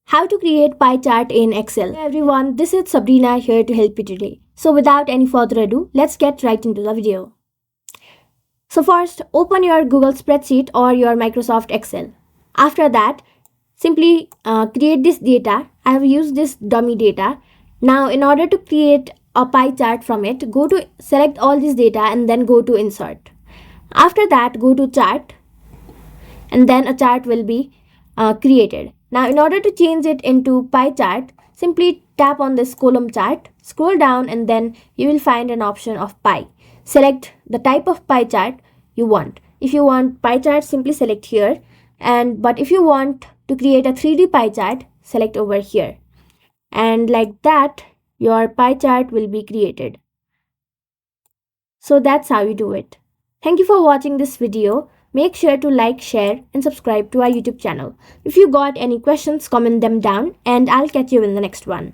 How to create pie chart in Excel. Hey everyone, this is Sabrina here to help you today. So without any further ado, let's get right into the video. So first, open your Google spreadsheet or your Microsoft Excel. After that, simply create this data. I have used this dummy data. Now in order to create a pie chart from it, go to select all this data and then go to insert. After that, go to chart and then a chart will be created. Now in order to change it into pie chart, simply tap on this column chart, scroll down and then you will find an option of pie. Select the type of pie chart you want. If you want pie chart, simply select here, but if you want to create a 3D pie chart, select over here. And like that, your pie chart will be created. So that's how you do it. Thank you for watching this video. Make sure to like, share and subscribe to our YouTube channel. If you got any questions, comment them down and I'll catch you in the next one.